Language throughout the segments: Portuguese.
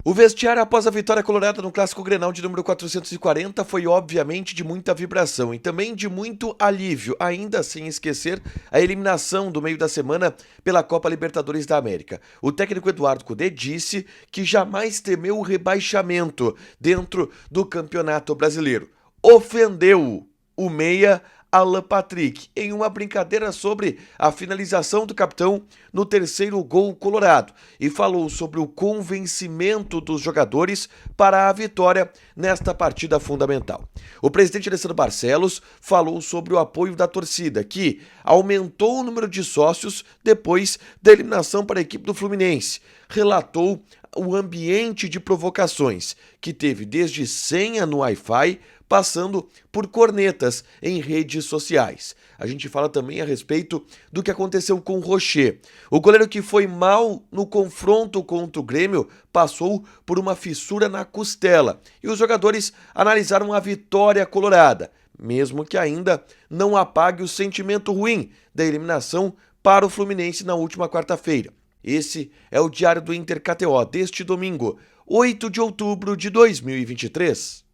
O vestiário após a vitória colorada no Clássico Grenal de número 440 foi obviamente de muita vibração e também de muito alívio, ainda sem esquecer a eliminação do meio da semana pela Copa Libertadores da América. O técnico Eduardo Cudê disse que jamais temeu o rebaixamento dentro do Campeonato Brasileiro. Ofendeu o meia Alan Patrick em uma brincadeira sobre a finalização do capitão no terceiro gol colorado e falou sobre o convencimento dos jogadores para a vitória nesta partida fundamental. O presidente Alessandro Barcelos falou sobre o apoio da torcida, que aumentou o número de sócios depois da eliminação para a equipe do Fluminense. Relatou o ambiente de provocações, que teve desde senha no Wi-Fi, passando por cornetas em redes sociais. A gente fala também a respeito do que aconteceu com o Rocher. O goleiro que foi mal no confronto contra o Grêmio passou por uma fissura na costela e os jogadores analisaram a vitória colorada, mesmo que ainda não apague o sentimento ruim da eliminação para o Fluminense na última quarta-feira. Esse é o Diário do Inter KTO deste domingo, 8 de outubro de 2023.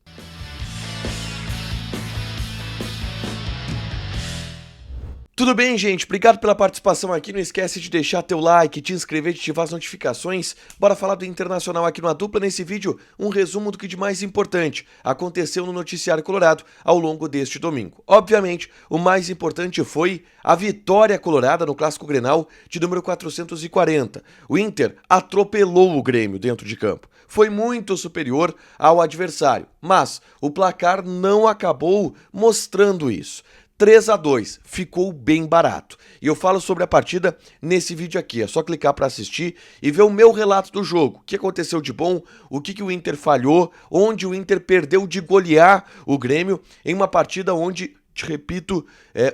Tudo bem, gente? Obrigado pela participação aqui. Não esquece de deixar teu like, te inscrever, de ativar as notificações. Bora falar do Internacional aqui no A Dupla. Nesse vídeo, um resumo do que de mais importante aconteceu no noticiário colorado ao longo deste domingo. Obviamente, o mais importante foi a vitória colorada no Clássico Grenal de número 440. O Inter atropelou o Grêmio dentro de campo. Foi muito superior ao adversário, mas o placar não acabou mostrando isso. 3-2, ficou bem barato. E eu falo sobre a partida nesse vídeo aqui, é só clicar para assistir e ver o meu relato do jogo. O que aconteceu de bom, o que o Inter falhou, onde o Inter perdeu de golear o Grêmio em uma partida onde, te repito,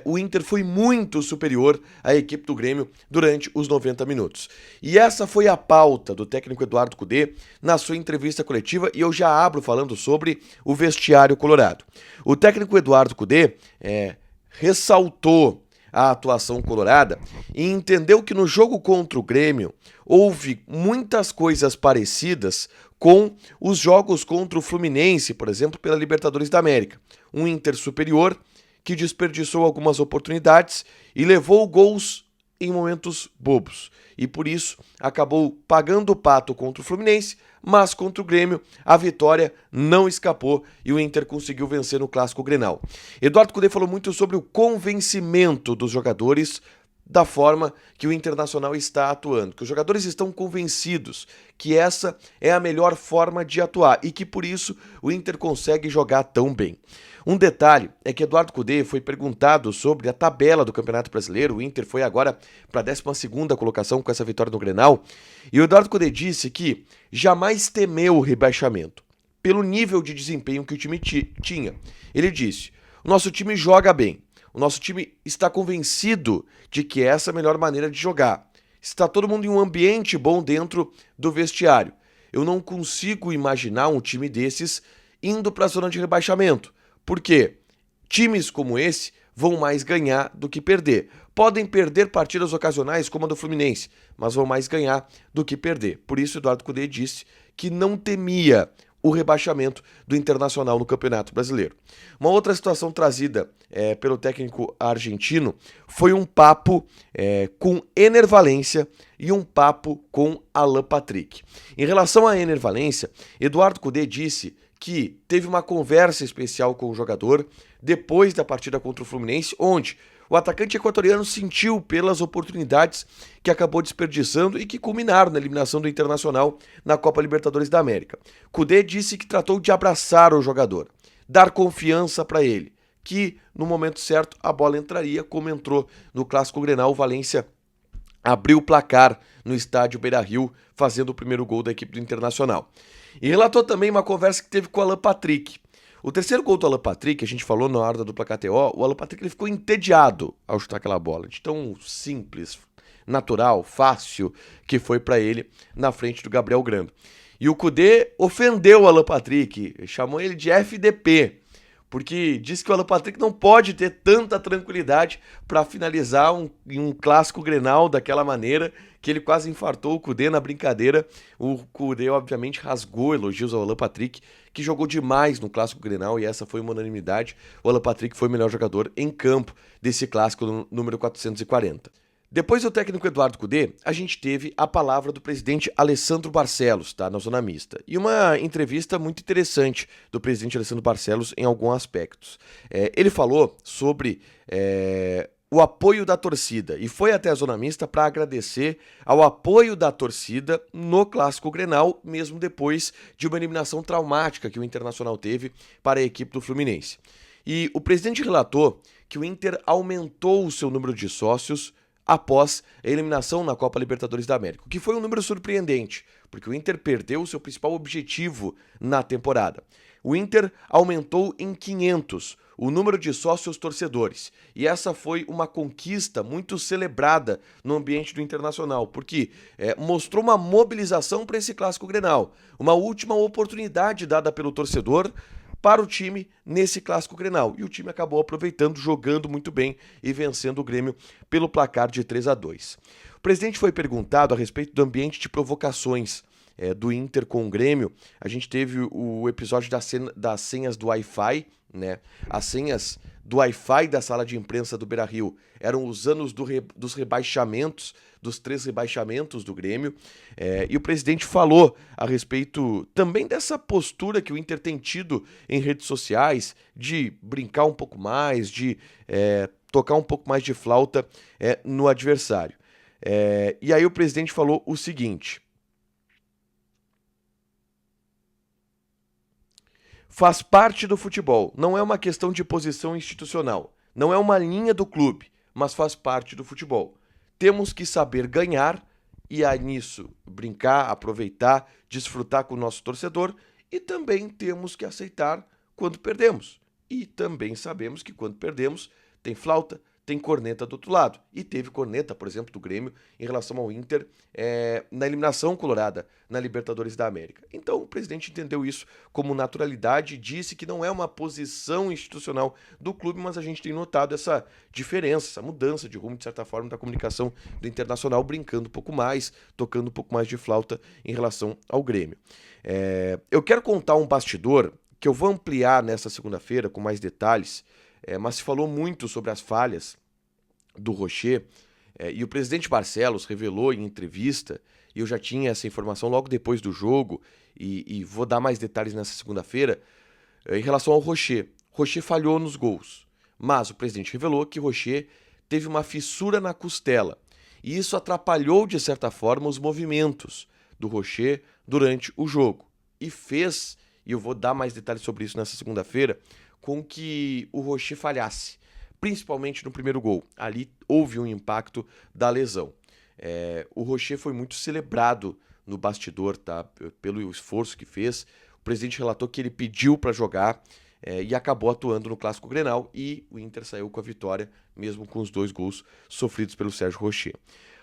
o Inter foi muito superior à equipe do Grêmio durante os 90 minutos. E essa foi a pauta do técnico Eduardo Cudê na sua entrevista coletiva e eu já abro falando sobre o vestiário colorado. O técnico Eduardo Cudê ressaltou a atuação colorada e entendeu que no jogo contra o Grêmio houve muitas coisas parecidas com os jogos contra o Fluminense, por exemplo, pela Libertadores da América. Um Inter superior que desperdiçou algumas oportunidades e levou gols em momentos bobos. E por isso acabou pagando o pato contra o Fluminense, mas contra o Grêmio a vitória não escapou e o Inter conseguiu vencer no Clássico Grenal. Eduardo Cudê falou muito sobre o convencimento dos jogadores da forma que o Internacional está atuando, que os jogadores estão convencidos que essa é a melhor forma de atuar e que por isso o Inter consegue jogar tão bem. Um detalhe é que Eduardo Cudê foi perguntado sobre a tabela do Campeonato Brasileiro. O Inter foi agora para a 12ª colocação com essa vitória no Grenal. E o Eduardo Cudê disse que jamais temeu o rebaixamento pelo nível de desempenho que o time tinha. Ele disse: o nosso time joga bem, o nosso time está convencido de que essa é a melhor maneira de jogar. Está todo mundo em um ambiente bom dentro do vestiário. Eu não consigo imaginar um time desses indo para a zona de rebaixamento. Porque times como esse vão mais ganhar do que perder. Podem perder partidas ocasionais como a do Fluminense, mas vão mais ganhar do que perder. Por isso, Eduardo Cudê disse que não temia o rebaixamento do Internacional no Campeonato Brasileiro. Uma outra situação trazida pelo técnico argentino foi um papo com Ener Valencia e um papo com Alan Patrick. Em relação a Ener Valencia, Eduardo Cudê disse que teve uma conversa especial com o jogador depois da partida contra o Fluminense, onde o atacante equatoriano sentiu pelas oportunidades que acabou desperdiçando e que culminaram na eliminação do Internacional na Copa Libertadores da América. Cudê disse que tratou de abraçar o jogador, dar confiança para ele, que no momento certo a bola entraria, como entrou no Clássico Grenal. O Valencia abriu o placar no estádio Beira-Rio, fazendo o primeiro gol da equipe do Internacional. E relatou também uma conversa que teve com o Alan Patrick. O terceiro gol do Alan Patrick, a gente falou na hora da dupla KTO, o Alan Patrick ele ficou entediado ao chutar aquela bola, de tão simples, natural, fácil que foi para ele na frente do Gabriel Grando. E o Cudê ofendeu o Alan Patrick, chamou ele de FDP, porque disse que o Alan Patrick não pode ter tanta tranquilidade para finalizar um clássico Grenal daquela maneira, que ele quase infartou o Kudê na brincadeira. O Kudê, obviamente, rasgou elogios ao Alan Patrick, que jogou demais no Clássico Grenal, e essa foi uma unanimidade. O Alan Patrick foi o melhor jogador em campo desse Clássico número 440. Depois do técnico Eduardo Cudê, a gente teve a palavra do presidente Alessandro Barcelos, tá, na Zona Mista. E uma entrevista muito interessante do presidente Alessandro Barcelos em alguns aspectos. Ele falou sobre o apoio da torcida e foi até a Zona Mista para agradecer ao apoio da torcida no Clássico Grenal, mesmo depois de uma eliminação traumática que o Internacional teve para a equipe do Fluminense. E o presidente relatou que o Inter aumentou o seu número de sócios após a eliminação na Copa Libertadores da América, o que foi um número surpreendente, porque o Inter perdeu o seu principal objetivo na temporada. O Inter aumentou em 500 o número de sócios torcedores, e essa foi uma conquista muito celebrada no ambiente do Internacional, porque mostrou uma mobilização para esse Clássico Grenal, uma última oportunidade dada pelo torcedor para o time nesse Clássico Grenal. E o time acabou aproveitando, jogando muito bem e vencendo o Grêmio pelo placar de 3-2. O presidente foi perguntado a respeito do ambiente de provocações do Inter com o Grêmio. A gente teve o episódio das senhas do Wi-Fi, né? As senhas do Wi-Fi da sala de imprensa do Beira-Rio eram os anos dos rebaixamentos, dos 3 rebaixamentos do Grêmio, e o presidente falou a respeito também dessa postura que o Inter tem tido em redes sociais, de brincar um pouco mais, de tocar um pouco mais de flauta no adversário. E aí o presidente falou o seguinte: faz parte do futebol, não é uma questão de posição institucional, não é uma linha do clube, mas faz parte do futebol. Temos que saber ganhar e aí nisso brincar, aproveitar, desfrutar com o nosso torcedor, e também temos que aceitar quando perdemos. E também sabemos que quando perdemos tem flauta, tem corneta do outro lado. E teve corneta, por exemplo, do Grêmio em relação ao Inter na eliminação colorada na Libertadores da América. Então o presidente entendeu isso como naturalidade e disse que não é uma posição institucional do clube, mas a gente tem notado essa diferença, essa mudança de rumo, de certa forma, da comunicação do Internacional, brincando um pouco mais, tocando um pouco mais de flauta em relação ao Grêmio. Eu quero contar um bastidor que eu vou ampliar nesta segunda-feira com mais detalhes, mas se falou muito sobre as falhas do Rocher, e o presidente Barcelos revelou em entrevista, e eu já tinha essa informação logo depois do jogo, e vou dar mais detalhes nessa segunda-feira, em relação ao Rocher. Rocher falhou nos gols, mas o presidente revelou que Rocher teve uma fissura na costela, e isso atrapalhou, de certa forma, os movimentos do Rocher durante o jogo, e fez, e eu vou dar mais detalhes sobre isso nessa segunda-feira, com que o Rocher falhasse, principalmente no primeiro gol. Ali houve um impacto da lesão. O Rocher foi muito celebrado no bastidor, tá? Pelo esforço que fez. O presidente relatou que ele pediu para jogar e acabou atuando no Clássico Grenal, e o Inter saiu com a vitória, mesmo com os 2 gols sofridos pelo Sérgio Rocher.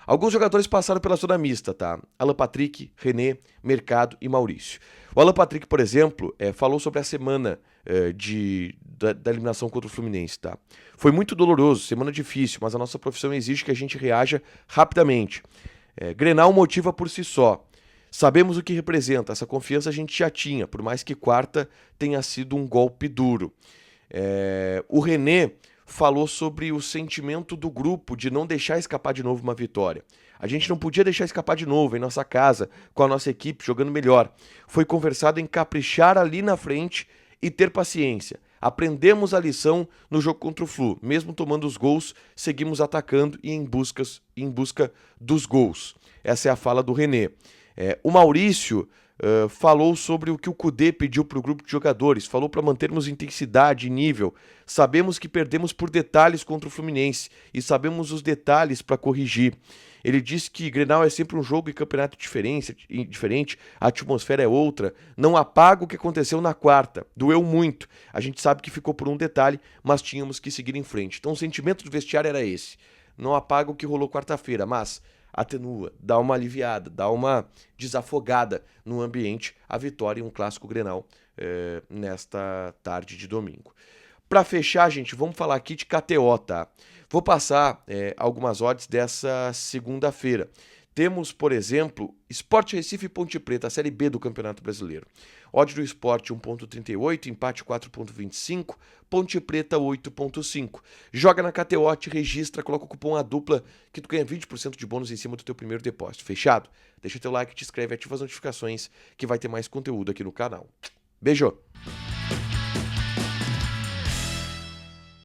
Alguns jogadores passaram pela zona mista, tá? Alan Patrick, René, Mercado e Maurício. O Alan Patrick, por exemplo, falou sobre a semana da eliminação contra o Fluminense, tá? Foi muito doloroso, semana difícil, mas a nossa profissão exige que a gente reaja rapidamente. Grenal motiva por si só. Sabemos o que representa, essa confiança a gente já tinha, por mais que quarta tenha sido um golpe duro. O René falou sobre o sentimento do grupo de não deixar escapar de novo uma vitória. A gente não podia deixar escapar de novo em nossa casa, com a nossa equipe jogando melhor. Foi conversado em caprichar ali na frente e ter paciência. Aprendemos a lição no jogo contra o Flu. Mesmo tomando os gols, seguimos atacando e em busca dos gols. Essa é a fala do René. O Maurício falou sobre o que o Kudê pediu para o grupo de jogadores, falou para mantermos intensidade e nível. Sabemos que perdemos por detalhes contra o Fluminense e sabemos os detalhes para corrigir. Ele disse que Grenal é sempre um jogo e campeonato diferente, a atmosfera é outra. Não apaga o que aconteceu na quarta, doeu muito. A gente sabe que ficou por um detalhe, mas tínhamos que seguir em frente. Então o sentimento do vestiário era esse. Não apaga o que rolou quarta-feira, mas atenua, dá uma aliviada, dá uma desafogada no ambiente, a vitória em um Clássico Grenal nesta tarde de domingo. Para fechar, gente, vamos falar aqui de KTO, tá? Vou passar algumas odds dessa segunda-feira. Temos, por exemplo, Sport Recife e Ponte Preta, a Série B do Campeonato Brasileiro. Odd do Sport 1.38, empate 4.25, Ponte Preta 8.5. Joga na KTO, te registra, coloca o cupom ADUPLA que tu ganha 20% de bônus em cima do teu primeiro depósito. Fechado? Deixa teu like, te inscreve, ativa as notificações que vai ter mais conteúdo aqui no canal. Beijo!